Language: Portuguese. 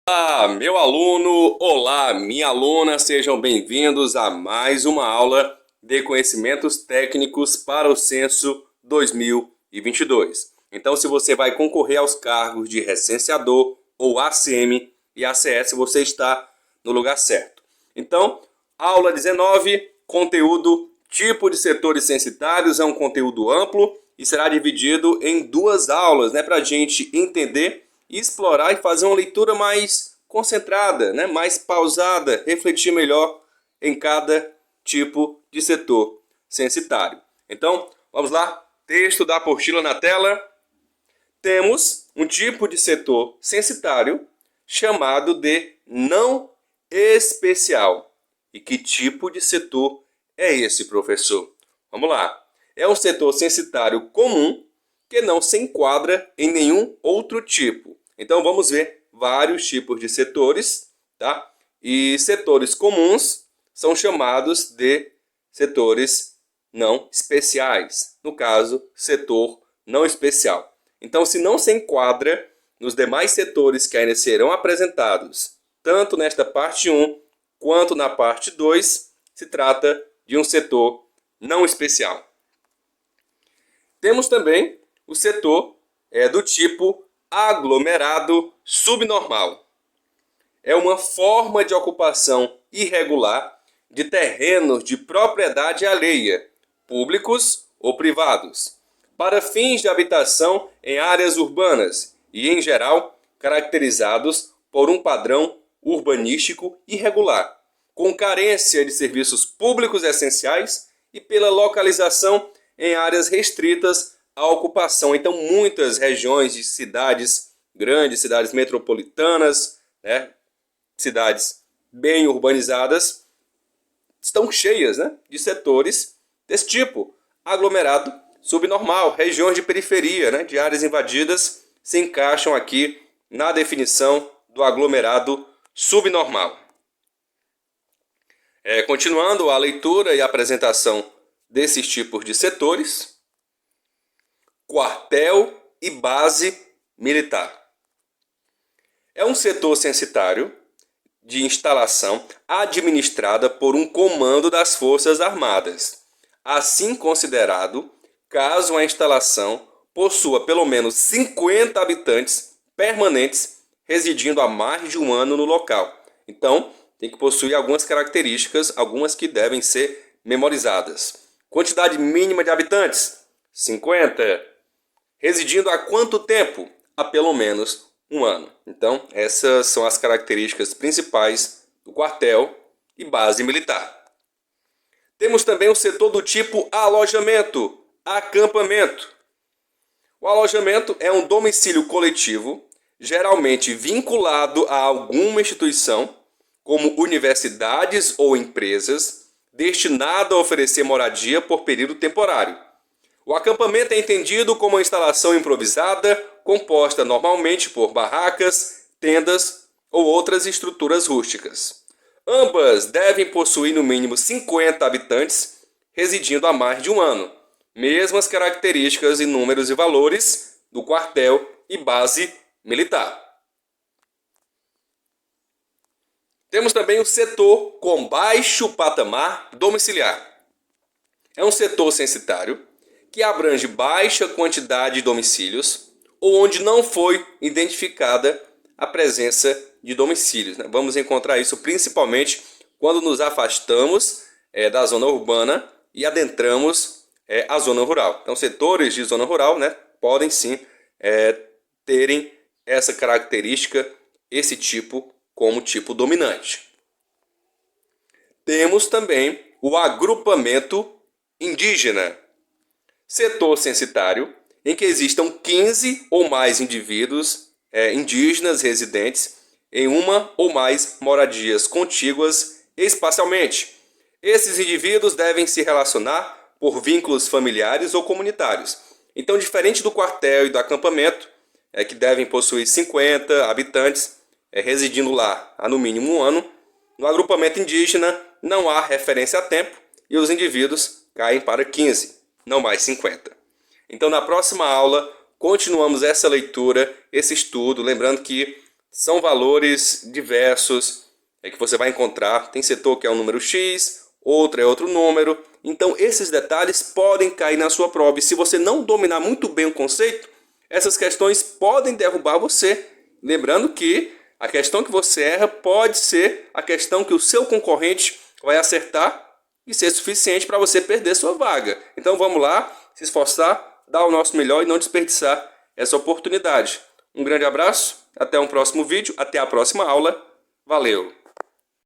Olá, meu aluno, olá, minha aluna, sejam bem-vindos a mais uma aula de conhecimentos técnicos para o censo 2022. Então, se você vai concorrer aos cargos de recenseador ou ACM e ACS, você está no lugar certo. Então, aula 19, conteúdo tipo de setores censitários, é um conteúdo amplo e será dividido em duas aulas, para a gente entender, explorar e fazer uma leitura mais concentrada, mais pausada, refletir melhor em cada tipo de setor censitário. Então, vamos lá, texto da apostila na tela. Temos um tipo de setor censitário chamado de não especial. E que tipo de setor é esse, professor? Vamos lá. É um setor censitário comum que não se enquadra em nenhum outro tipo. Então vamos ver vários tipos de setores, tá? E setores comuns são chamados de setores não especiais. No caso, setor não especial. Então, se não se enquadra nos demais setores que ainda serão apresentados, tanto nesta parte 1 quanto na parte 2, se trata de um setor não especial. Temos também o setor do tipo aglomerado subnormal. É uma forma de ocupação irregular de terrenos de propriedade alheia, públicos ou privados, para fins de habitação em áreas urbanas e, em geral, caracterizados por um padrão urbanístico irregular, com carência de serviços públicos essenciais e pela localização em áreas restritas à ocupação. Então, muitas regiões de cidades grandes, cidades metropolitanas, cidades bem urbanizadas, estão cheias de setores desse tipo. Aglomerado subnormal, regiões de periferia, de áreas invadidas, se encaixam aqui na definição do aglomerado subnormal. Continuando a leitura e a apresentação desses tipos de setores, quartel e base militar. É um setor censitário de instalação administrada por um comando das Forças Armadas, assim considerado caso a instalação possua pelo menos 50 habitantes permanentes residindo há mais de um ano no local. Então, tem que possuir algumas características, algumas que devem ser memorizadas. Quantidade mínima de habitantes, 50. Residindo há quanto tempo? Há pelo menos um ano. Então, essas são as características principais do quartel e base militar. Temos também o setor do tipo alojamento, acampamento. O alojamento é um domicílio coletivo, geralmente vinculado a alguma instituição, como universidades ou empresas, destinado a oferecer moradia por período temporário. O acampamento é entendido como uma instalação improvisada, composta normalmente por barracas, tendas ou outras estruturas rústicas. Ambas devem possuir no mínimo 50 habitantes, residindo há mais de um ano. Mesmas características em números e valores do quartel e base militar. Temos também o setor com baixo patamar domiciliar. É um setor censitário que abrange baixa quantidade de domicílios ou onde não foi identificada a presença de domicílios. Vamos encontrar isso principalmente quando nos afastamos da zona urbana e adentramos a zona rural. Então, setores de zona rural podem sim terem essa característica, esse tipo, como tipo dominante. Temos também o agrupamento indígena. Setor censitário em que existam 15 ou mais indivíduos indígenas residentes em uma ou mais moradias contíguas espacialmente. Esses indivíduos devem se relacionar por vínculos familiares ou comunitários. Então, diferente do quartel e do acampamento, que devem possuir 50 habitantes residindo lá há no mínimo um ano, no agrupamento indígena não há referência a tempo e os indivíduos caem para 15, não mais 50. Então, na próxima aula, continuamos essa leitura, esse estudo, lembrando que São valores diversos que você vai encontrar. Tem setor que é um número X, outro é outro número. Então esses detalhes podem cair na sua prova. E se você não dominar muito bem o conceito, essas questões podem derrubar você. Lembrando que a questão que você erra pode ser a questão que o seu concorrente vai acertar e ser suficiente para você perder sua vaga. Então vamos lá, se esforçar, dar o nosso melhor e não desperdiçar essa oportunidade. Um grande abraço, até um próximo vídeo, até a próxima aula. Valeu!